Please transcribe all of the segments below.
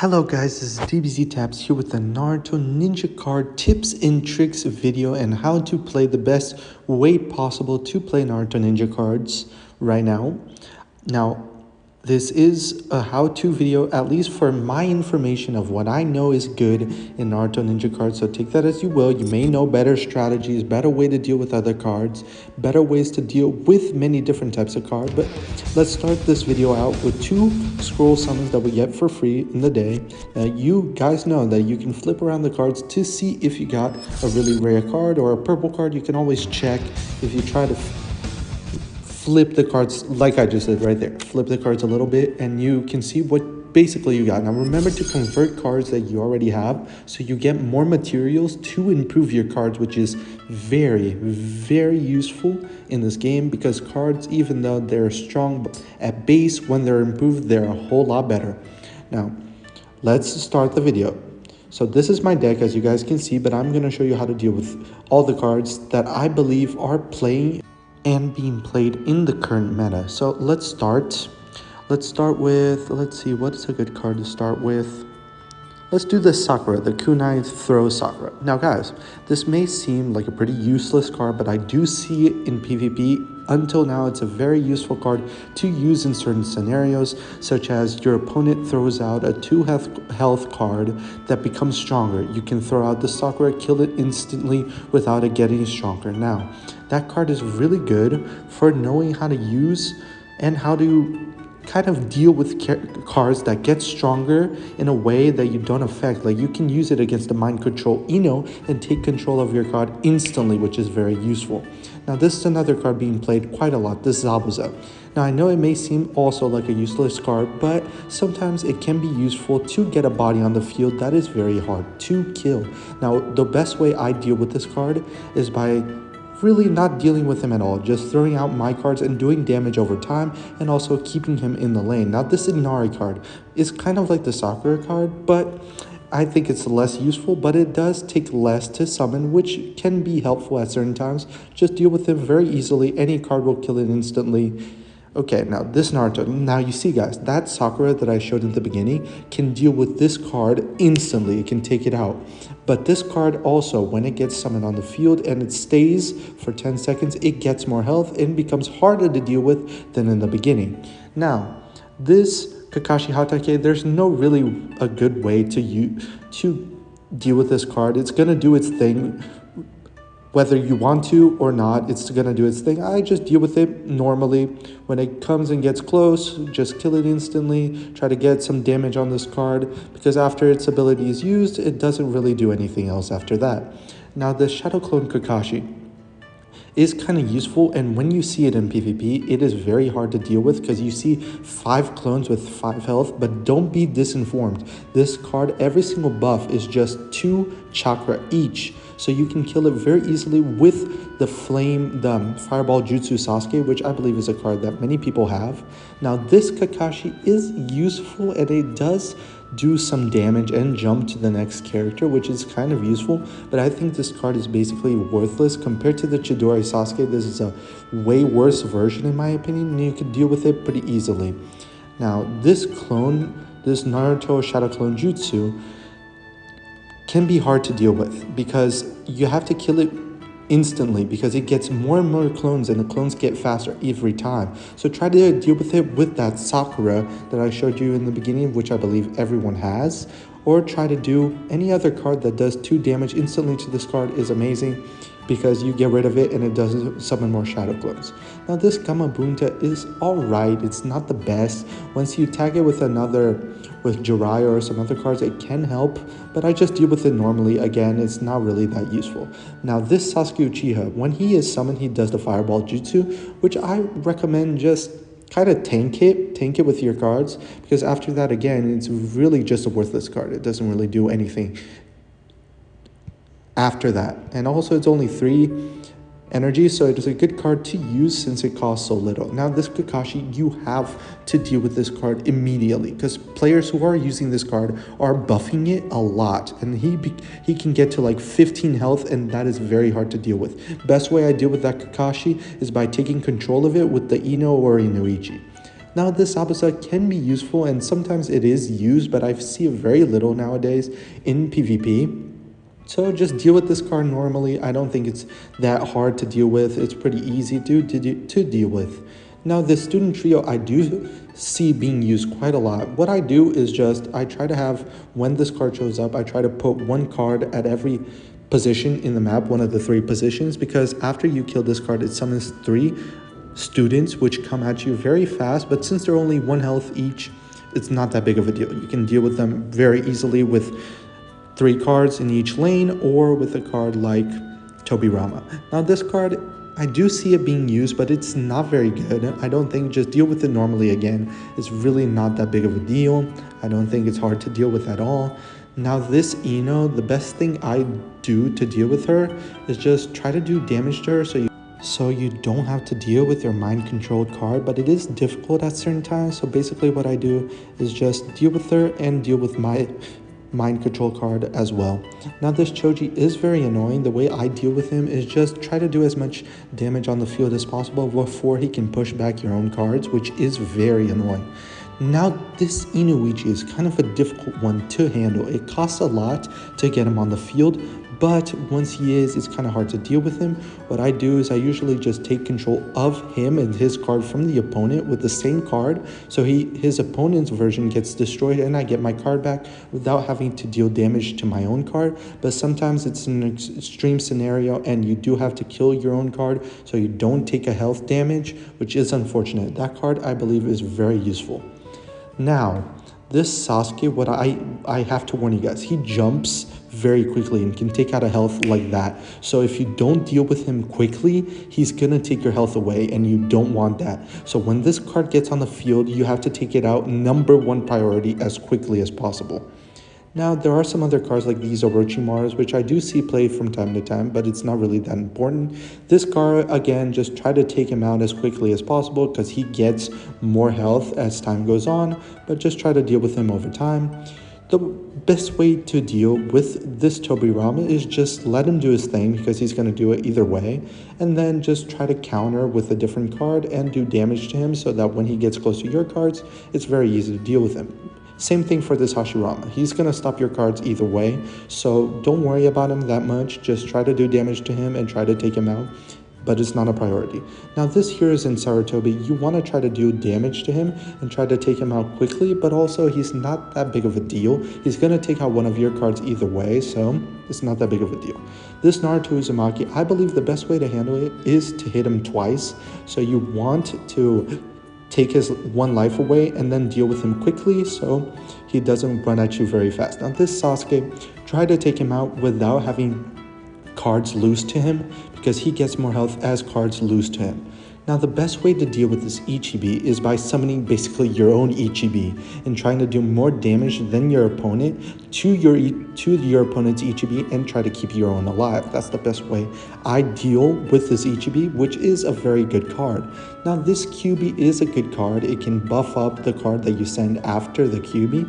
Hello guys, this is DBZ Taps here with the Naruto Ninja Card tips and tricks video and how to play the best way possible to play Naruto Ninja Cards right now. Now, this is a how-to video, at least for my information of what I know is good in Naruto Ninja Cards. So take that as you will. You may know better strategies, better way to deal with other cards, better ways to deal with many different types of cards. But let's start this video out with 2 scroll summons that we get for free in the day. You guys know that you can flip around the cards to see if you got a really rare card or a purple card. You can always check if you try to flip the cards like I just did right there. Flip the cards a little bit and you can see what basically you got. Now remember to convert cards that you already have so you get more materials to improve your cards, which is very, very useful in this game because cards, even though they're strong at base, when they're improved, they're a whole lot better. Now, let's start the video. So this is my deck, as you guys can see, but I'm going to show you how to deal with all the cards that I believe are playing and being played in the current meta. So let's start with, let's see, what's a good card to start with? Let's do the Sakura, the Kunai Throw Sakura. Now guys, this may seem like a pretty useless card, but I do see it in PvP. Until now, it's a very useful card to use in certain scenarios, such as your opponent throws out a 2 health card that becomes stronger. You can throw out the Sakura, kill it instantly without it getting stronger. Now, that card is really good for knowing how to use and how to kind of deal with cards that get stronger in a way that you don't affect. Like you can use it against the Mind Control Ino and take control of your card instantly, which is very useful. Now this is another card being played quite a lot, this Zabuza. Now I know it may seem also like a useless card, but sometimes it can be useful to get a body on the field that is very hard to kill. Now the best way I deal with this card is by really not dealing with him at all, just throwing out my cards and doing damage over time and also keeping him in the lane. Now this Inari card is kind of like the Sakura card, but I think it's less useful, but it does take less to summon, which can be helpful at certain times. Just deal with him very easily. Any card will kill it instantly. Okay, now this Naruto. Now you see guys, that Sakura that I showed in the beginning can deal with this card instantly. It can take it out. But this card also, when it gets summoned on the field and it stays for 10 seconds, it gets more health and becomes harder to deal with than in the beginning. Now, this Kakashi Hatake, there's no really a good way to deal with this card. It's going to do its thing. Whether you want to or not, it's going to do its thing. I just deal with it normally. When it comes and gets close, just kill it instantly. Try to get some damage on this card, because after its ability is used, it doesn't really do anything else after that. Now, the Shadow Clone Kakashi is kind of useful, and when you see it in PvP, it is very hard to deal with because you see 5 clones with 5 health, but don't be disinformed. This card, every single buff is just 2 chakra each, so you can kill it very easily with the Fireball Jutsu Sasuke, which I believe is a card that many people have. Now this Kakashi is useful and it does do some damage and jump to the next character, which is kind of useful, but I think this card is basically worthless compared to the Chidori Sasuke. This is a way worse version in my opinion, and you can deal with it pretty easily. Now this clone, this Naruto Shadow Clone Jutsu, can be hard to deal with because you have to kill it instantly because it gets more and more clones and the clones get faster every time. So try to deal with it with that Sakura that I showed you in the beginning, which I believe everyone has, or try to do any other card that does 2 damage instantly to this card is amazing because you get rid of it and it doesn't summon more shadow clones. Now this Gamabunta is alright, it's not the best. Once you tag it with Jiraiya or some other cards, it can help, but I just deal with it normally. Again, it's not really that useful. Now this Sasuke Uchiha, when he is summoned, he does the Fireball Jutsu, which I recommend just kind of tank it with your cards, because after that, again, it's really just a worthless card. It doesn't really do anything after that. And also it's only 3 energy, so it is a good card to use since it costs so little. Now this Kakashi, you have to deal with this card immediately because players who are using this card are buffing it a lot, and he can get to like 15 health, and that is very hard to deal with. Best way I deal with that Kakashi is by taking control of it with the Ino or Inuichi. Now this Zabuza can be useful and sometimes it is used, but I see it very little nowadays in PvP. So just deal with this card normally. I don't think it's that hard to deal with. It's pretty easy to deal with. Now this student trio I do see being used quite a lot. What I do is I try to have, when this card shows up, I try to put one card at every position in the map, one of the 3 positions, because after you kill this card, it summons 3 students which come at you very fast, but since they're only 1 health each, it's not that big of a deal. You can deal with them very easily with 3 cards in each lane or with a card like Tobirama. Now this card, I do see it being used, but it's not very good. I don't think, just deal with it normally again. It's really not that big of a deal. I don't think it's hard to deal with at all. Now this Ino, the best thing I do to deal with her is just try to do damage to her so you don't have to deal with your mind controlled card, but it is difficult at certain times. So basically what I do is just deal with her and deal with my mind control card as well. Now this Choji is very annoying. The way I deal with him is just try to do as much damage on the field as possible before he can push back your own cards, which is very annoying. Now this Inuichi is kind of a difficult one to handle. It costs a lot to get him on the field, but once he is, it's kind of hard to deal with him. What I do is I usually just take control of him and his card from the opponent with the same card, so his opponent's version gets destroyed and I get my card back without having to deal damage to my own card. But sometimes it's an extreme scenario and you do have to kill your own card so you don't take a health damage, which is unfortunate. That card I believe is very useful. Now this Sasuke, what I have to warn you guys, he jumps very quickly and can take out a health like that. So if you don't deal with him quickly, he's gonna take your health away and you don't want that. So when this card gets on the field, you have to take it out #1 priority as quickly as possible. Now there are some other cards like these Orochimaru's, which I do see played from time to time, but it's not really that important. This card, again, just try to take him out as quickly as possible because he gets more health as time goes on, but just try to deal with him over time. The best way to deal with this Tobirama is just let him do his thing because he's going to do it either way, and then just try to counter with a different card and do damage to him so that when he gets close to your cards, it's very easy to deal with him. Same thing for this Hashirama. He's going to stop your cards either way, so don't worry about him that much. Just try to do damage to him and try to take him out, but it's not a priority. Now this here is in Sarutobi. You want to try to do damage to him and try to take him out quickly, but also he's not that big of a deal. He's going to take out one of your cards either way, so it's not that big of a deal. This Naruto Uzumaki, I believe the best way to handle it is to hit him twice. So you want to take his 1 life away and then deal with him quickly so he doesn't run at you very fast. Now this Sasuke, try to take him out without having cards lose to him because he gets more health as cards lose to him. Now the best way to deal with this Ichibi is by summoning basically your own Ichibi and trying to do more damage than your opponent to your opponent's Ichibi and try to keep your own alive. That's the best way I deal with this Ichibi, which is a very good card. Now this QB is a good card. It can buff up the card that you send after the QB,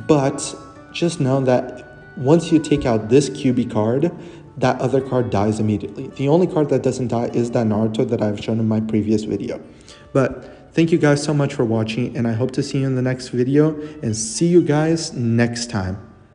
but just know that once you take out this QB card, that other card dies immediately. The only card that doesn't die is that Naruto that I've shown in my previous video. But thank you guys so much for watching, and I hope to see you in the next video, and see you guys next time.